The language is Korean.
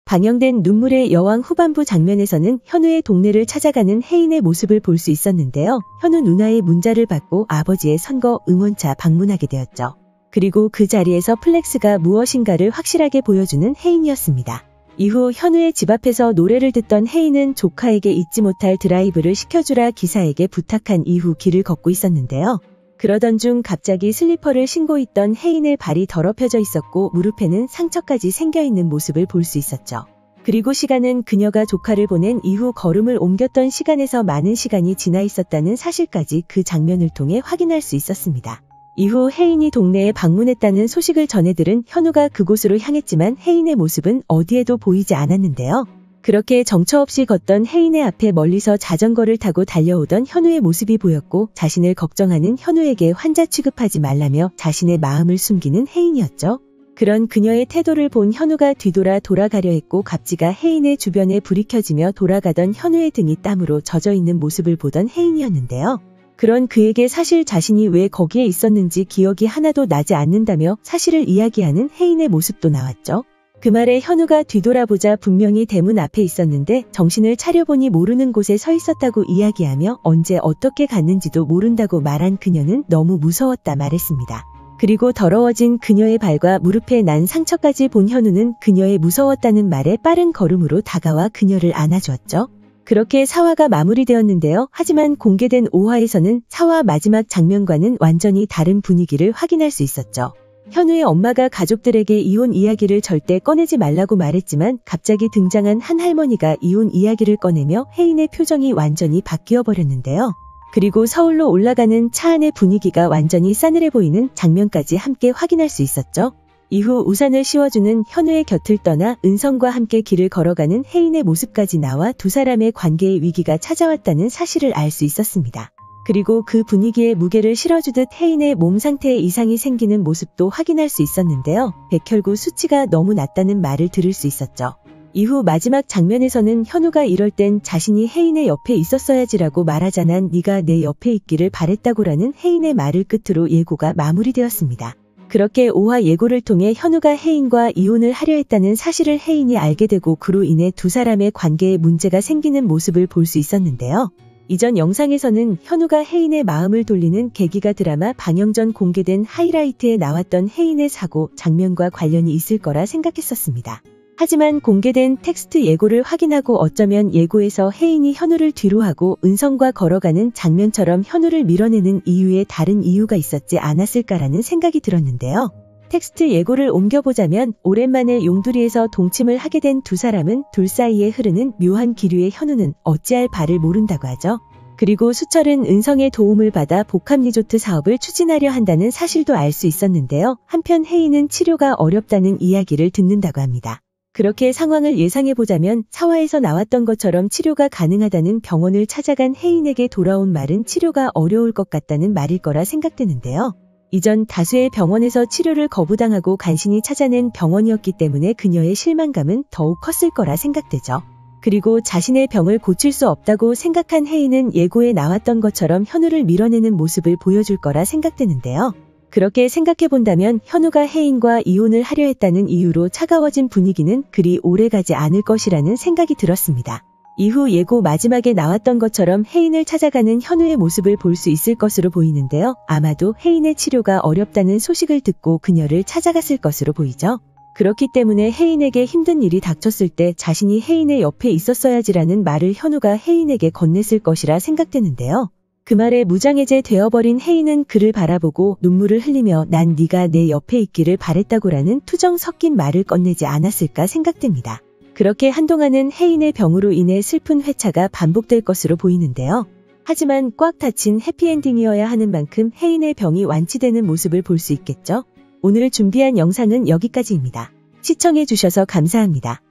방영된 눈물의 여왕 후반부 장면에서는 현우의 동네를 찾아가는 혜인의 모습을 볼 수 있었는데요. 현우 누나의 문자를 받고 아버지의 선거 응원차 방문하게 되었죠. 그리고 그 자리에서 플렉스가 무엇인가를 확실하게 보여주는 혜인이었습니다. 이후 현우의 집 앞에서 노래를 듣던 혜인은 조카에게 잊지 못할 드라이브를 시켜주라 기사에게 부탁한 이후 길을 걷고 있었는데요. 그러던 중 갑자기 슬리퍼를 신고 있던 혜인의 발이 더럽혀져 있었고 무릎에는 상처까지 생겨있는 모습을 볼 수 있었죠. 그리고 시간은 그녀가 조카를 보낸 이후 걸음을 옮겼던 시간에서 많은 시간이 지나 있었다는 사실까지 그 장면을 통해 확인할 수 있었습니다. 이후 혜인이 동네에 방문했다는 소식을 전해들은 현우가 그곳으로 향했지만 혜인의 모습은 어디에도 보이지 않았는데요. 그렇게 정처 없이 걷던 혜인의 앞에 멀리서 자전거를 타고 달려오던 현우의 모습이 보였고 자신을 걱정하는 현우에게 환자 취급하지 말라며 자신의 마음을 숨기는 혜인이었죠. 그런 그녀의 태도를 본 현우가 뒤돌아 돌아가려 했고 갑지가 혜인의 주변에 불이 켜지며 돌아가던 현우의 등이 땀으로 젖어 있는 모습을 보던 혜인이었는데요. 그런 그에게 사실 자신이 왜 거기에 있었는지 기억이 하나도 나지 않는다며 사실을 이야기하는 혜인의 모습도 나왔죠. 그 말에 현우가 뒤돌아보자 분명히 대문 앞에 있었는데 정신을 차려보니 모르는 곳에 서 있었다고 이야기하며 언제 어떻게 갔는지도 모른다고 말한 그녀는 너무 무서웠다 말했습니다. 그리고 더러워진 그녀의 발과 무릎에 난 상처까지 본 현우는 그녀의 무서웠다는 말에 빠른 걸음으로 다가와 그녀를 안아주었죠. 그렇게 4화가 마무리되었는데요. 하지만 공개된 5화에서는 4화 마지막 장면과는 완전히 다른 분위기를 확인할 수 있었죠. 현우의 엄마가 가족들에게 이혼 이야기를 절대 꺼내지 말라고 말했지만 갑자기 등장한 한 할머니가 이혼 이야기를 꺼내며 혜인의 표정이 완전히 바뀌어 버렸는데요. 그리고 서울로 올라가는 차 안의 분위기가 완전히 싸늘해 보이는 장면까지 함께 확인할 수 있었죠. 이후 우산을 씌워주는 현우의 곁을 떠나 은성과 함께 길을 걸어가는 혜인의 모습까지 나와 두 사람의 관계의 위기가 찾아왔다는 사실을 알 수 있었습니다. 그리고 그 분위기에 무게를 실어주듯 혜인의 몸 상태에 이상이 생기는 모습도 확인할 수 있었는데요. 백혈구 수치가 너무 낮다는 말을 들을 수 있었죠. 이후 마지막 장면에서는 현우가 이럴 땐 자신이 혜인의 옆에 있었어야지라고 말하자나 네가 내 옆에 있기를 바랬다고라는 혜인의 말을 끝으로 예고가 마무리되었습니다. 그렇게 5화 예고를 통해 현우가 혜인과 이혼을 하려 했다는 사실을 혜인이 알게 되고 그로 인해 두 사람의 관계에 문제가 생기는 모습을 볼 수 있었는데요. 이전 영상에서는 현우가 혜인의 마음을 돌리는 계기가 드라마 방영 전 공개된 하이라이트에 나왔던 혜인의 사고 장면과 관련이 있을 거라 생각했었습니다. 하지만 공개된 텍스트 예고를 확인하고 어쩌면 예고에서 혜인이 현우를 뒤로하고 은성과 걸어가는 장면처럼 현우를 밀어내는 이유에 다른 이유가 있었지 않았을까라는 생각이 들었는데요. 텍스트 예고를 옮겨보자면 오랜만에 용두리에서 동침을 하게 된 두 사람은 둘 사이에 흐르는 묘한 기류에 현우는 어찌할 바를 모른다고 하죠. 그리고 수철은 은성의 도움을 받아 복합 리조트 사업을 추진하려 한다는 사실도 알 수 있었는데요. 한편 혜인은 치료가 어렵다는 이야기를 듣는다고 합니다. 그렇게 상황을 예상해보자면 4화에서 나왔던 것처럼 치료가 가능하다는 병원을 찾아간 혜인에게 돌아온 말은 치료가 어려울 것 같다는 말일 거라 생각되는데요. 이전 다수의 병원에서 치료를 거부당하고 간신히 찾아낸 병원이었기 때문에 그녀의 실망감은 더욱 컸을 거라 생각되죠. 그리고 자신의 병을 고칠 수 없다고 생각한 혜인은 예고에 나왔던 것처럼 현우를 밀어내는 모습을 보여줄 거라 생각되는데요. 그렇게 생각해본다면 현우가 혜인과 이혼을 하려 했다는 이유로 차가워진 분위기는 그리 오래가지 않을 것이라는 생각이 들었습니다. 이후 예고 마지막에 나왔던 것처럼 혜인을 찾아가는 현우의 모습을 볼 수 있을 것으로 보이는데요. 아마도 혜인의 치료가 어렵다는 소식을 듣고 그녀를 찾아갔을 것으로 보이죠. 그렇기 때문에 혜인에게 힘든 일이 닥쳤을 때 자신이 혜인의 옆에 있었어야지라는 말을 현우가 혜인에게 건넸을 것이라 생각되는데요. 그 말에 무장해제 되어버린 혜인은 그를 바라보고 눈물을 흘리며 난 네가 내 옆에 있기를 바랬다고라는 투정 섞인 말을 꺼내지 않았을까 생각됩니다. 그렇게 한동안은 혜인의 병으로 인해 슬픈 회차가 반복될 것으로 보이는데요. 하지만 꽉 닫힌 해피엔딩이어야 하는 만큼 혜인의 병이 완치되는 모습을 볼 수 있겠죠. 오늘 준비한 영상은 여기까지입니다. 시청해주셔서 감사합니다.